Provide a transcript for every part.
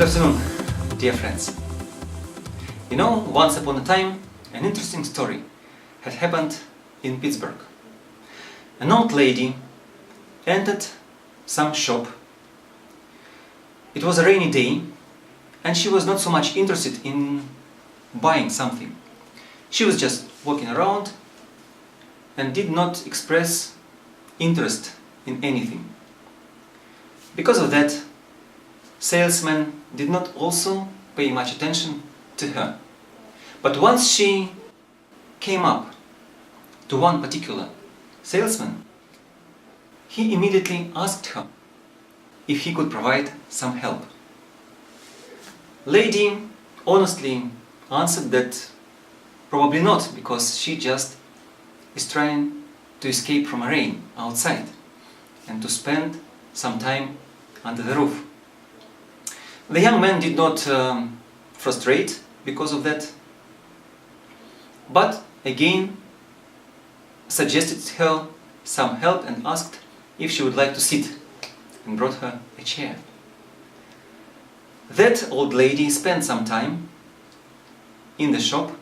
Good afternoon, dear friends. You know, once upon a time, an interesting story had happened in Pittsburgh. An old lady entered some shop. It was a rainy day, and she was not so much interested in buying something. She was just walking around and did not express interest in anything. Because of that, salesman did not also pay much attention to her. But once she came up to one particular salesman, he immediately asked her if he could provide some help. Lady honestly answered that probably not, because she just is trying to escape from rain outside and to spend some time under the roof. The young man did not frustrate because of that, but again suggested her some help and asked if she would like to sit, and brought her a chair. That old lady spent some time in the shop,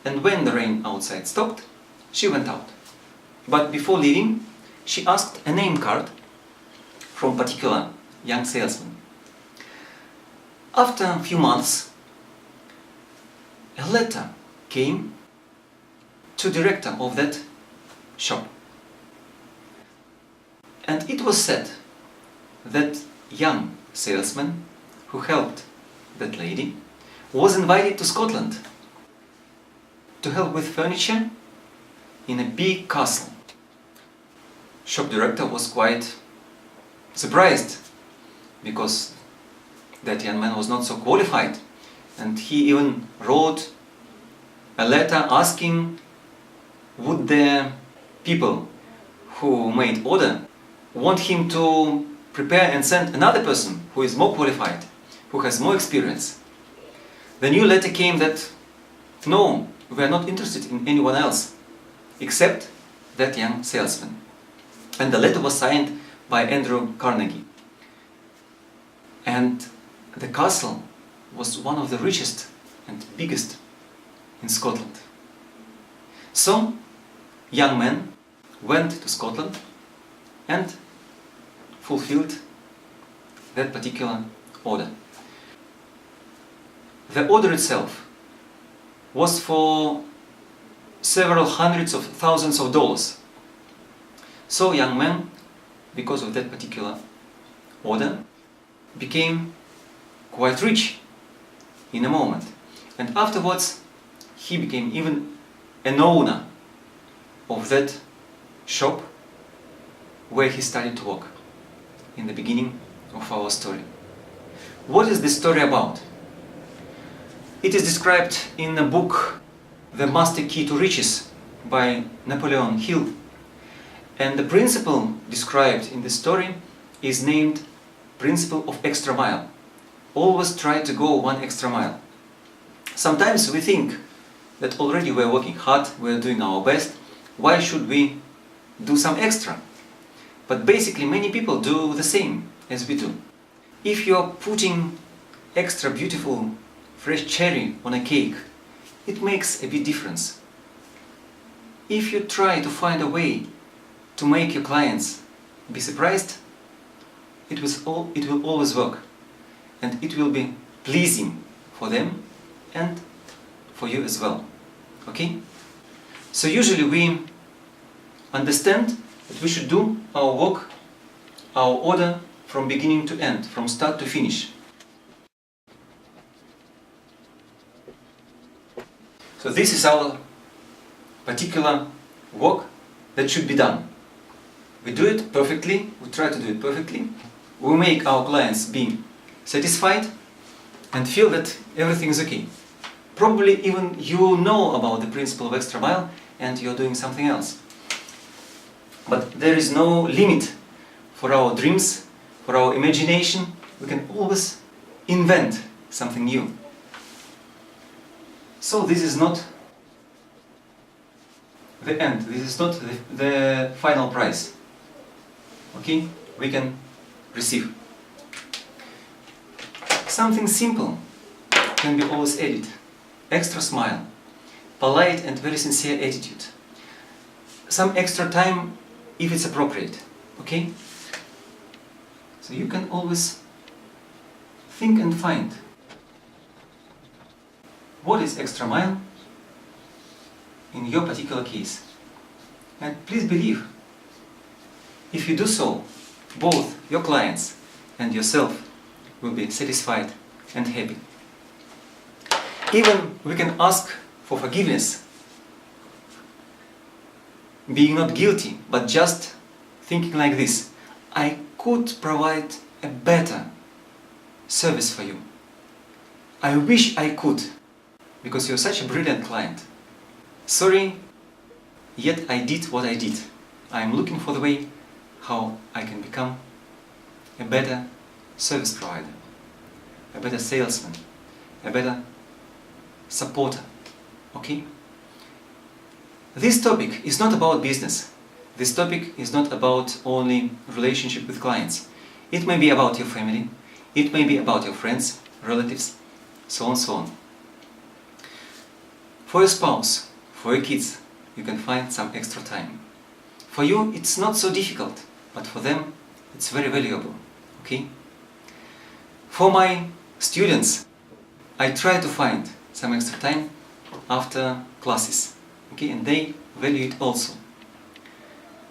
and when the rain outside stopped, she went out. But before leaving, she asked a name card from a particular young salesman. After a few months, a letter came to the director of that shop. And it was said that young salesman who helped that lady was invited to Scotland to help with furniture in a big castle. Shop director was quite surprised, because that young man was not so qualified, and he even wrote a letter asking would the people who made order want him to prepare and send another person who is more qualified, who has more experience. The new letter came that no, we are not interested in anyone else except that young salesman. And the letter was signed by Andrew Carnegie. And the castle was one of the richest and biggest in Scotland. So, young man went to Scotland and fulfilled that particular order. The order itself was for several hundreds of thousands of dollars. So young man, because of that particular order, became quite rich in a moment. And afterwards, he became even an owner of that shop where he started to work in the beginning of our story. What is this story about? It is described in the book The Master Key to Riches by Napoleon Hill. And the principle described in this story is named principle of extra mile. Always try to go one extra mile. Sometimes we think that already we're working hard, we're doing our best, why should we do some extra? But basically many people do the same as we do. If you're putting extra beautiful fresh cherry on a cake, it makes a big difference. If you try to find a way to make your clients be surprised, it will always work, and it will be pleasing for them and for you as well. Okay? So usually we understand that we should do our work, our order, from beginning to end, from start to finish. So this is our particular work that should be done. We do it perfectly, we try to do it perfectly, we make our clients be satisfied and feel that everything is okay. Probably even you know about the principle of extra mile and you're doing something else. But there is no limit for our dreams, for our imagination. We can always invent something new. So this is not the end, this is not the final prize. Okay? We can receive Something simple can be always added. Extra smile, polite and very sincere attitude. Some extra time if it's appropriate, okay? So you can always think and find what is extra mile in your particular case. And please believe, if you do so, both your clients and yourself will be satisfied and happy. Even we can ask for forgiveness, being not guilty, but just thinking like this: I could provide a better service for you. I wish I could, because you're such a brilliant client. Sorry, yet I did what I did. I'm looking for the way how I can become a better service provider, a better salesman, a better supporter, okay? This topic is not about business. This topic is not about only relationship with clients. It may be about your family, it may be about your friends, relatives, so on, so on. For your spouse, for your kids, you can find some extra time. For you, it's not so difficult, but for them, it's very valuable, okay? For my students, I try to find some extra time after classes, okay, and they value it also.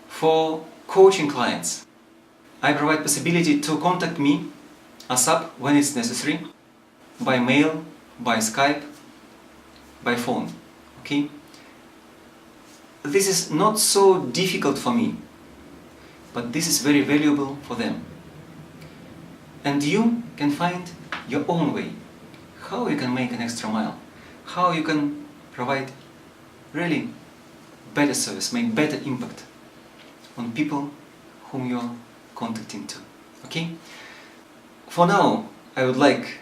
For coaching clients, I provide possibility to contact me ASAP when it's necessary, by mail, by Skype, by phone, okay? This is not so difficult for me, but this is very valuable for them. And you can find your own way, how you can make an extra mile, how you can provide really better service, make better impact on people whom you're contacting to, okay? For now, I would like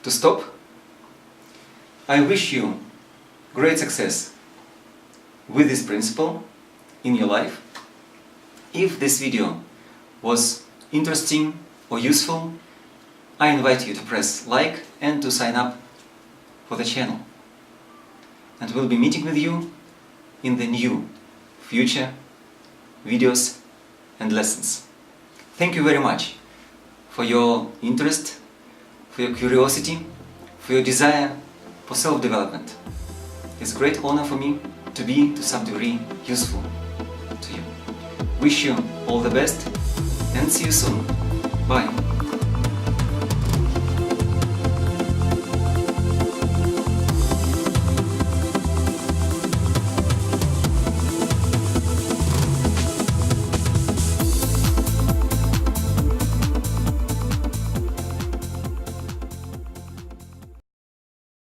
to stop. I wish you great success with this principle in your life. If this video was interesting or useful, I invite you to press like and to sign up for the channel. And we'll be meeting with you in the new future videos and lessons. Thank you very much for your interest, for your curiosity, for your desire for self-development. It's a great honor for me to be, to some degree, useful to you. Wish you all the best and see you soon. Bye.